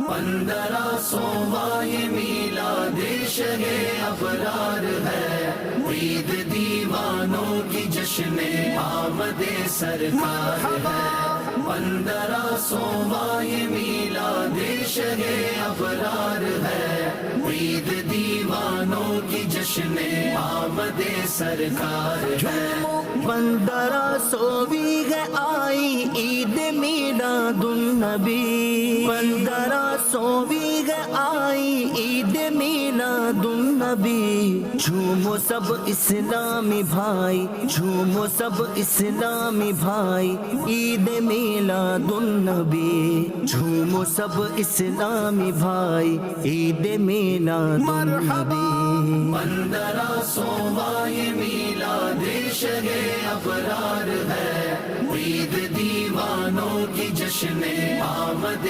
1500واں یہ میلاد شہ ابرار ہے، عید دیوانوں کی جشن آمد سرکار ہے۔ 1500واں یہ میلاد شہ ابرار ہے، عید دیوانوں کی جشن آمد سرکار ہے۔ 1500ویں ہے آئی عید میلاد النبی، 1500ویں ہے آئی عید میلاد النبی۔ جھومو سب اسلامی بھائی، جھومو سب اسلامی بھائی، عید میلاد النبی۔ جھومو سب اسلامی بھائی، عید میلاد النبی۔ 1500واں یہ میلاد شہ ابرار ہے، عید دیوانوں کی جشن آمد